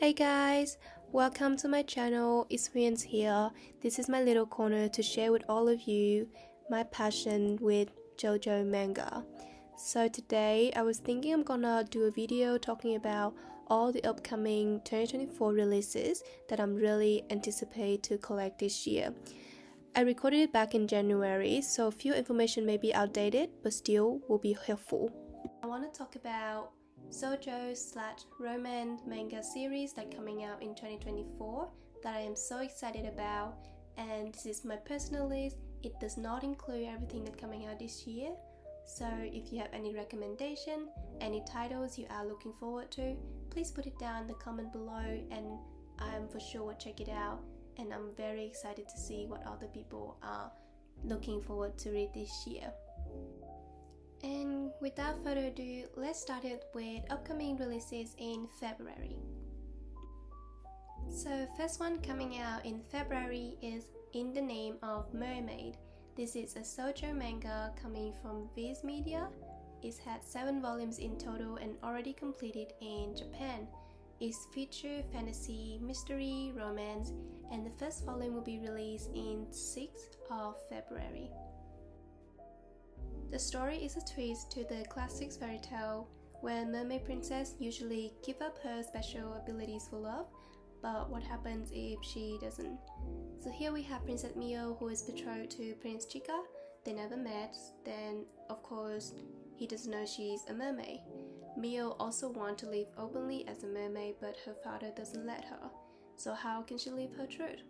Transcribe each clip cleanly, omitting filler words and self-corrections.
Hey guys, welcome to my channel. It's hwin here. This is my little corner to share with all of you my passion with shoujo manga. So today I was thinking I'm gonna do a video talking about all the upcoming 2024 releases that I'm really anticipate to collect this year. I recorded it back in January, so a few information may be outdated, but still will be helpful. I want to talk about shoujo/romance manga series that are coming out in 2024 that I am so excited about, and this is my personal list. It does not include everything that's coming out this year, so if you have any recommendation, any titles you are looking forward to, please put it down in the comment below and I'm for sure will check it out, and I'm very excited to see what other people are looking forward to read this year. And without further ado, let's start it with upcoming releases in February. So first one coming out in February is In the Name of Mermaid. This is a shoujo manga coming from Viz Media. It's had 7 volumes in total and already completed in Japan. It's feature fantasy, mystery, romance, and the first volume will be released in 6th of February. The story is a twist to the classic fairy tale where mermaid princess usually give up her special abilities for love, but what happens if she doesn't? So here we have Princess Mio, who is betrothed to Prince Chika. They never met, then of course he doesn't know she's a mermaid. Mio also wants to live openly as a mermaid, but her father doesn't let her. So how can she live her truth?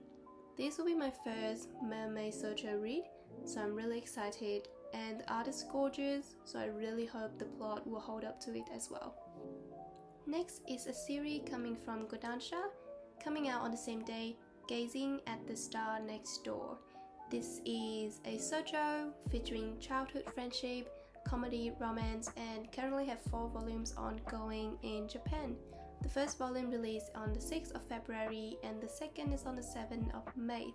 This will be my first mermaid shoujo read, so I'm really excited. And the art is gorgeous, so I really hope the plot will hold up to it as well. Next is a series coming from Kodansha, coming out on the same day, Gazing at the Star Next Door. This is a shoujo featuring childhood friendship, comedy, romance, and currently have 4 volumes ongoing in Japan. The first volume released on the 6th of February and the second is on the 7th of May.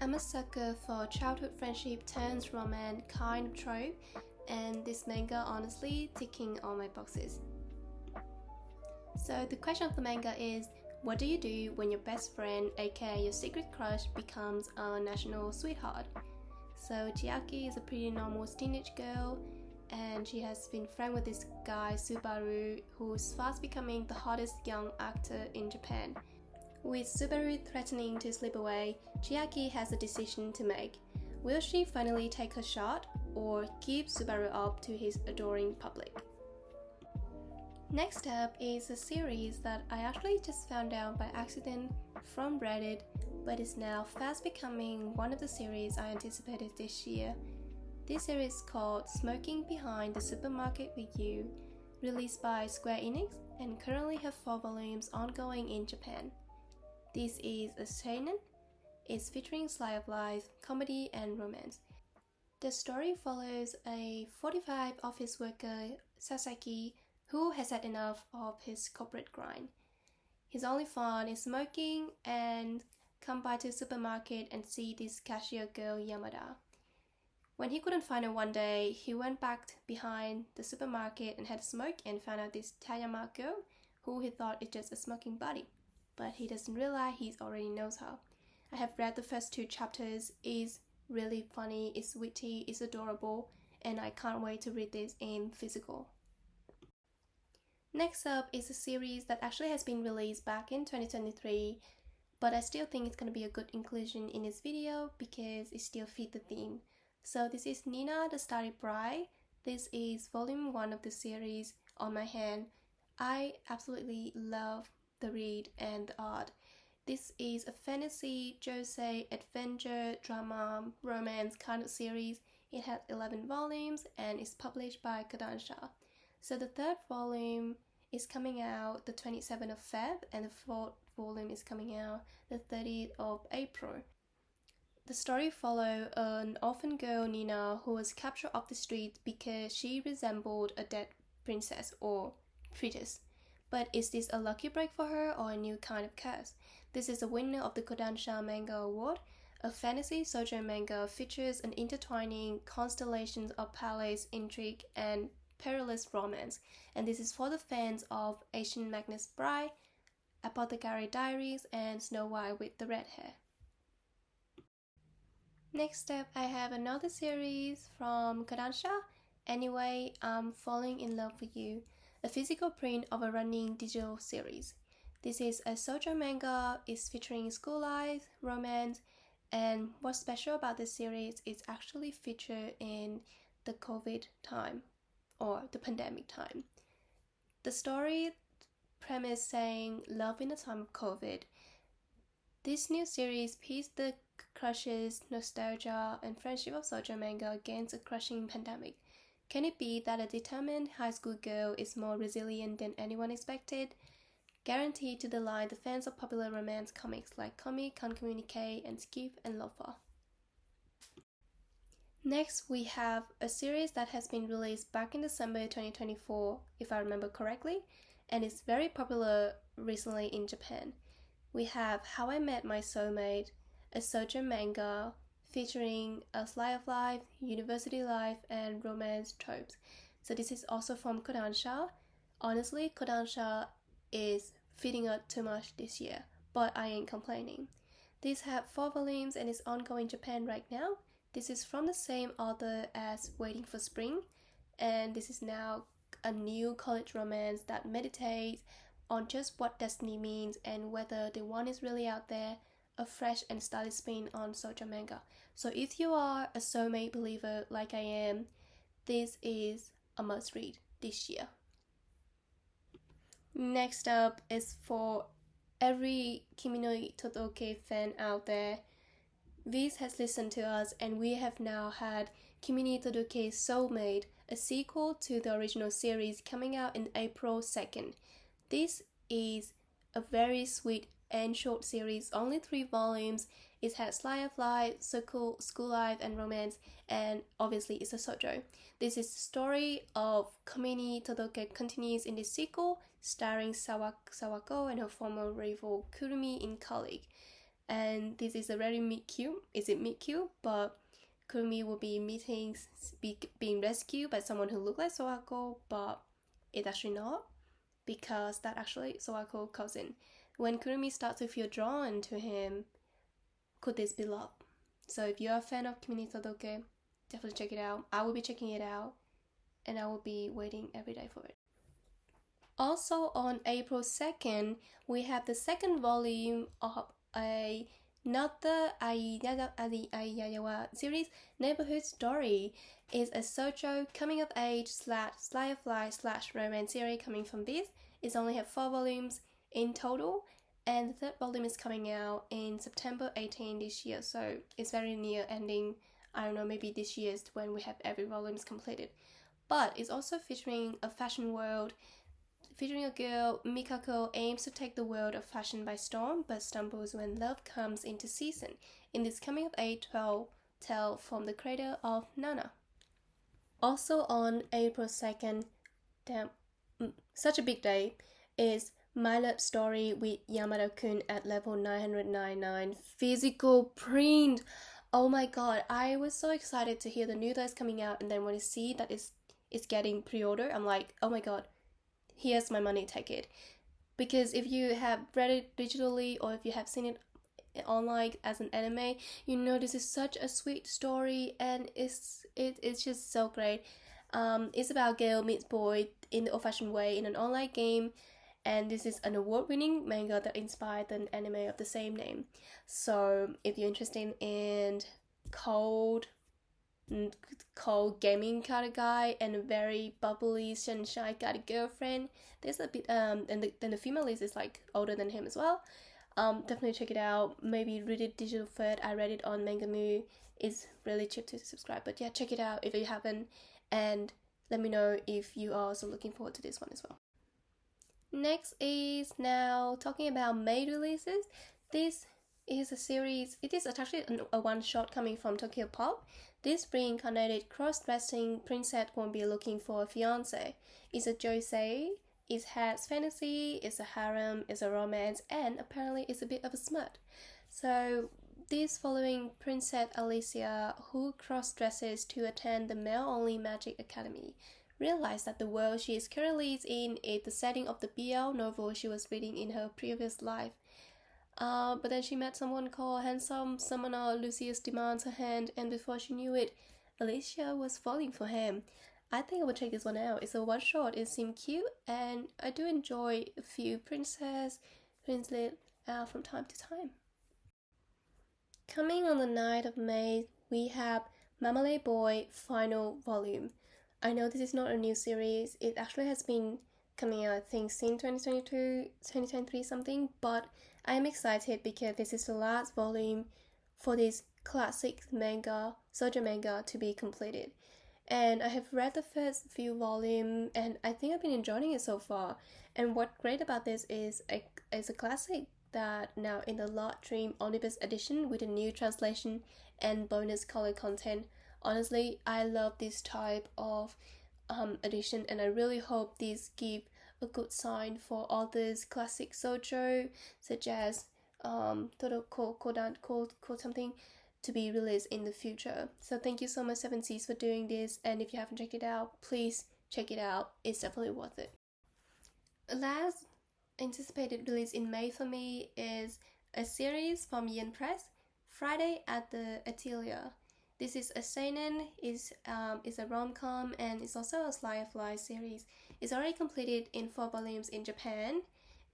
I'm a sucker for childhood friendship turns romance kind of trope, and this manga honestly ticking all my boxes. So the question of the manga is, what do you do when your best friend, aka your secret crush, becomes a national sweetheart? So Chiaki is a pretty normal teenage girl, and she has been friends with this guy Subaru, who's fast becoming the hottest young actor in Japan. With Subaru threatening to slip away, Chiaki has a decision to make. Will she finally take her shot or give Subaru up to his adoring public? Next up is a series that I actually just found out by accident from Reddit, but is now fast becoming one of the series I anticipated this year. This series is called Smoking Behind the Supermarket with You, released by Square Enix and currently have 4 volumes ongoing in Japan. This is a seinen. It's featuring slice of life, comedy, and romance. The story follows a 45 office worker, Sasaki, who has had enough of his corporate grind. His only fun is smoking and come by to the supermarket and see this cashier girl Yamada. When he couldn't find her one day, he went back behind the supermarket and had a smoke and found out this Tayama girl, who he thought is just a smoking buddy. But he doesn't realize he already knows her. I have read the first 2 chapters. It's really funny, it's witty, it's adorable, and I can't wait to read this in physical. Next up is a series that actually has been released back in 2023, but I still think it's going to be a good inclusion in this video because it still fits the theme. So this is Nina the Starry Bride. This is volume 1 of the series on my hand. I absolutely love the read and the art. This is a fantasy, josei, adventure, drama, romance kind of series. It has 11 volumes and is published by Kodansha. So the 3rd volume is coming out the 27th of Feb and the 4th volume is coming out the 30th of April. The story follows an orphan girl Nina who was captured off the street because she resembled a dead princess or treatise. But is this a lucky break for her or a new kind of curse? This is a winner of the Kodansha Manga Award. A fantasy shoujo manga features an intertwining constellations of palace, intrigue, and perilous romance. And this is for the fans of Asian Magnus Bride, Apothecary Diaries, and Snow White with the red hair. Next up, I have another series from Kodansha, Anyway, I'm Falling in Love with You, a physical print of a running digital series. This is a shoujo manga, it's featuring school life, romance, and what's special about this series is actually featured in the COVID time, or the pandemic time. The story premise saying love in the time of COVID. This new series pits the crushes, nostalgia, and friendship of shoujo manga against a crushing pandemic. Can it be that a determined high school girl is more resilient than anyone expected? Guaranteed to delight the fans of popular romance comics like Kimi, Can't Communicate, and Skip and Lofa. Next, we have a series that has been released back in December 2024, if I remember correctly, and is very popular recently in Japan. We have How I Met My Soulmate, a shoujo manga featuring a slice of life, university life, and romance tropes. So this is also from Kodansha. Honestly, Kodansha is feeding out too much this year, but I ain't complaining. These have 4 volumes and is ongoing in Japan right now. This is from the same author as Waiting for Spring, and this is now a new college romance that meditates on just what destiny means and whether the one is really out there, a fresh and stylish spin on shoujo manga. So if you are a soulmate believer like I am, this is a must read this year. Next up is for every Kimi no Todoke fan out there. Viz has listened to us and we have now had Kimi no Todoke Soulmate, a sequel to the original series coming out in April 2nd. This is a very sweet and short series, only 3 volumes. It has slice of life, school life, and romance, and obviously it's a shoujo. This is the story of Kimi no Todoke continues in this sequel, starring Sawako and her former rival Kurumi in college. And this is a very meet-cute, is it meet-cute? But Kurumi will be being rescued by someone who looks like Sawako, but it's actually not, because that actually Sawako's cousin. When Kurumi starts to feel drawn to him, could this be love? So if you're a fan of Kimi no Todoke, definitely check it out. I will be checking it out, and I will be waiting every day for it. Also on April 2nd, we have the 2nd volume of another series, Neighbourhood Story. Is a shoujo coming of age / slice of life / romance series coming from this. It's only have 4 volumes in total, and the 3rd volume is coming out in September 18 this year, so it's very near ending. I don't know, maybe this year is when we have every volume completed. But it's also featuring a fashion world, featuring a girl, Mikako aims to take the world of fashion by storm, but stumbles when love comes into season. In this coming of age tale from the creator of Nana. Also on April 2nd, such a big day, is My Love Story with Yamada-kun at level 999 physical print. Oh my god, I was so excited to hear the new dice coming out, and then when I see that it's getting pre-order, I'm like, oh my god, here's my money, take it. Because if you have read it digitally or if you have seen it online as an anime, you know this is such a sweet story, and it's just so great. It's about girl meets boy in the old-fashioned way in an online game, and this is an award-winning manga that inspired an anime of the same name. So if you're interested in cold gaming kind of guy and a very bubbly sunshine kind of girlfriend, there's a bit and then the female lead is like older than him as well. Definitely check it out. Maybe read it digital first. I read it on Mangamu. It's really cheap to subscribe, but yeah, check it out if you haven't, and let me know if you are also looking forward to this one as well. Next is now talking about May releases. This is a series. It is actually a one-shot coming from Tokyo Pop. This reincarnated cross-dressing princess won't be looking for a fiancé. It's a josei. It has fantasy, it's a harem, it's a romance, and apparently it's a bit of a smut. So this following Princess Alicia, who cross-dresses to attend the male-only magic academy. realized that the world she is currently in is the setting of the BL novel she was reading in her previous life. But then she met someone called handsome summoner Lucius demands her hand, and before she knew it, Alicia was falling for him. I think I will check this one out. It's a one shot, it seemed cute, and I do enjoy a few princelet from time to time. Coming on the 9th of May, we have Marmalade Boy final volume. I know this is not a new series, it actually has been coming out I think since 2022, 2023 something, but I am excited because this is the last volume for this classic manga, shoujo manga, to be completed. And I have read the first few volumes and I think I've been enjoying it so far. And what's great about this is it's a classic that now in the Lot Dream Omnibus edition with a new translation and bonus color content. Honestly, I love this type of edition, and I really hope these give a good sign for others classic shoujo such as todoke, code something to be released in the future. So thank you so much 7Cs for doing this, and if you haven't checked it out, please check it out. It's definitely worth it. Last anticipated release in May for me is a series from Yen Press, Friday at the Atelier. This is a seinen, is a rom-com, and it's also a slice of life series. It's already completed in 4 volumes in Japan,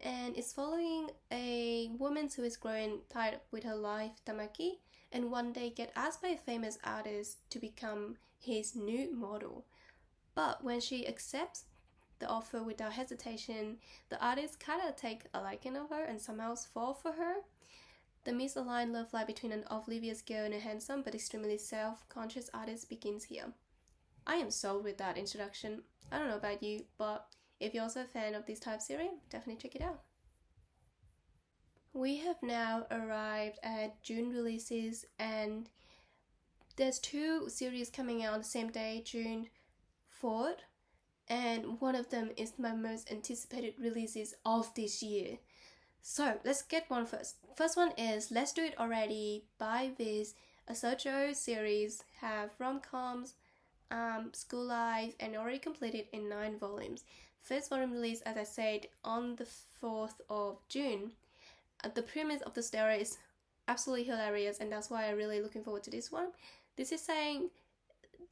and it's following a woman who is growing tired with her life, Tamaki, and one day get asked by a famous artist to become his nude model. But when she accepts the offer without hesitation, the artist kinda take a liking of her and somehow fall for her. The misaligned love life between an oblivious girl and a handsome but extremely self-conscious artist begins here. I am sold with that introduction. I don't know about you, but if you're also a fan of this type of series, definitely check it out. We have now arrived at June releases, and there's 2 series coming out on the same day, June 4th, and one of them is my most anticipated releases of this year. So let's get one first. First one is Let's Do It Already by Viz, a shoujo series, have rom-coms, school life, and already completed in 9 volumes. First volume released, as I said, on the 4th of June. The premise of the story is absolutely hilarious, and that's why I'm really looking forward to this one. This is saying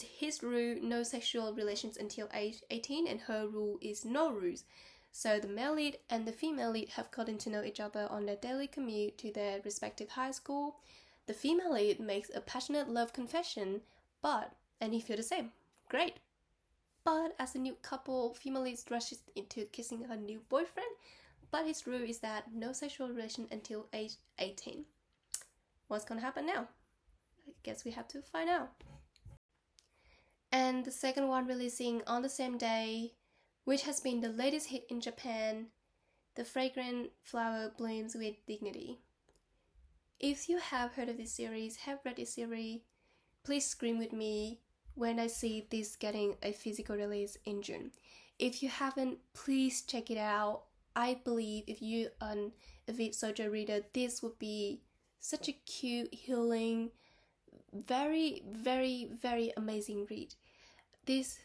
his rule, no sexual relations until age 18, and her rule is no rules. So the male lead and the female lead have gotten to know each other on their daily commute to their respective high school. The female lead makes a passionate love confession, and he feels the same. Great. But as a new couple, female lead rushes into kissing her new boyfriend, but his rule is that no sexual relation until age 18. What's gonna happen now? I guess we have to find out. And the second one releasing on the same day, which has been the latest hit in Japan, The Fragrant Flower Blooms with Dignity. If you have heard of this series, have read this series, please scream with me when I see this getting a physical release in June. If you haven't, please check it out. I believe if you're an avid shoujo reader, this would be such a cute, healing, very, very, very amazing read. This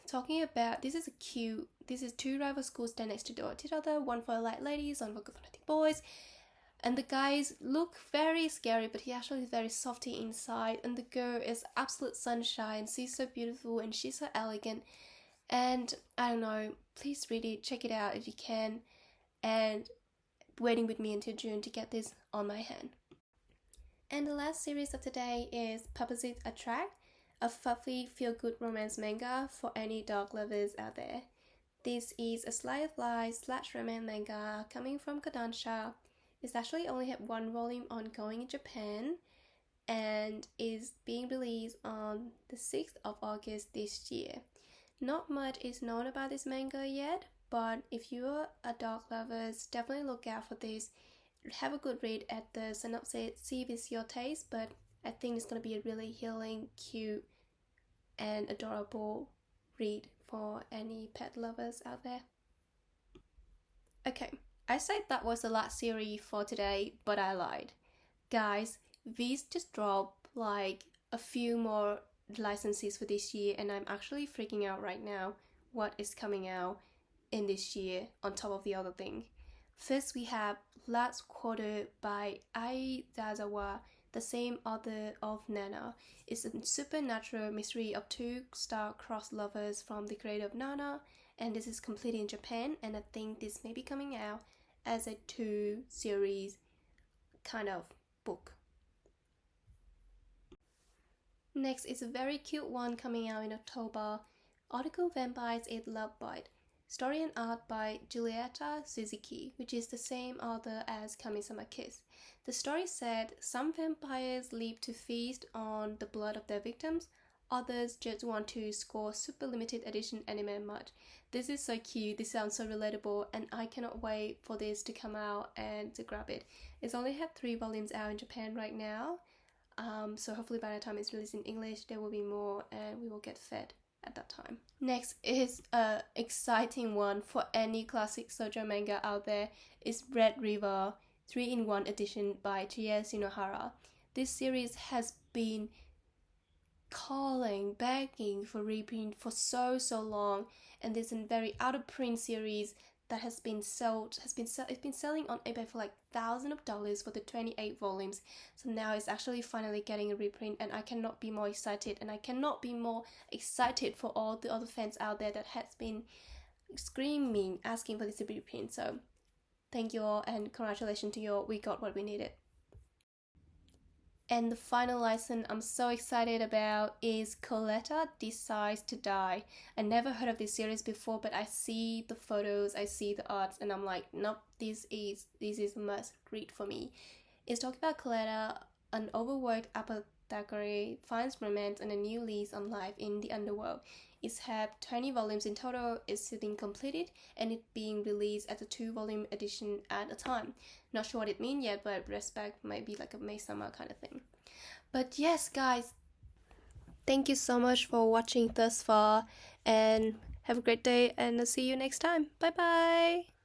is 2 rival schools stand next to each other, one for light ladies, one for fanatic boys, and the guys look very scary, but he actually is very softy inside, and the girl is absolute sunshine. She's so beautiful and she's so elegant, and I don't know, please read it, check it out if you can, and waiting with me until June to get this on my hand. And the last series of today is Pupposites Attract, a fluffy feel-good romance manga for any dog lovers out there. This is a slice of life / romance manga coming from Kodansha. It's actually only had 1 volume ongoing in Japan and is being released on the 6th of August this year. Not much is known about this manga yet, but if you're a dog lover, definitely look out for this. Have a good read at the synopsis, see if it's your taste, but I think it's going to be a really healing, cute, and adorable read for any pet lovers out there. Okay, I said that was the last series for today, but I lied. Guys, Viz just dropped like a few more licenses for this year, and I'm actually freaking out right now. what is coming out in this year on top of the other thing. First, we have Last Quarter by Ai Zazawa, the same author of Nana. It's a supernatural mystery of two star-crossed lovers from the creator of Nana, and this is completed in Japan, and I think this may be coming out as a 2-series kind of book. Next is a very cute one coming out in October, Article Vampires Eat Love Bite. Story and art by Giulietta Suzuki, which is the same author as Kami-sama Kiss. The story said some vampires live to feast on the blood of their victims, others just want to score super limited edition anime mud. This is so cute, this sounds so relatable, and I cannot wait for this to come out and to grab it. It's only had 3 volumes out in Japan right now, so hopefully by the time it's released in English there will be more and we will get fed at that time. Next is a exciting one for any classic shoujo manga out there. Is Red River 3-in-1 edition by Chie Shinohara. This series has been begging for reprint for so long, and this is a very out of print series that it's been selling on eBay for like thousands of dollars for the 28 volumes. So now it's actually finally getting a reprint, and I cannot be more excited, and I cannot be more excited for all the other fans out there that has been screaming asking for this reprint. So thank you all, and congratulations to you all, we got what we needed. And the final license I'm so excited about is Coletta Decides to Die. I never heard of this series before, but I see the photos, I see the arts, and I'm like, nope, this is a must read for me. It's talking about Coletta, an overworked apothecary, finds romance and a new lease on life in the underworld. It's had 20 volumes in total, it's been completed, and it being released as a 2-volume edition at a time. Not sure what it means yet, but respect might be like a May-sama kind of thing. But yes, guys, thank you so much for watching thus far, and have a great day, and I'll see you next time. Bye bye!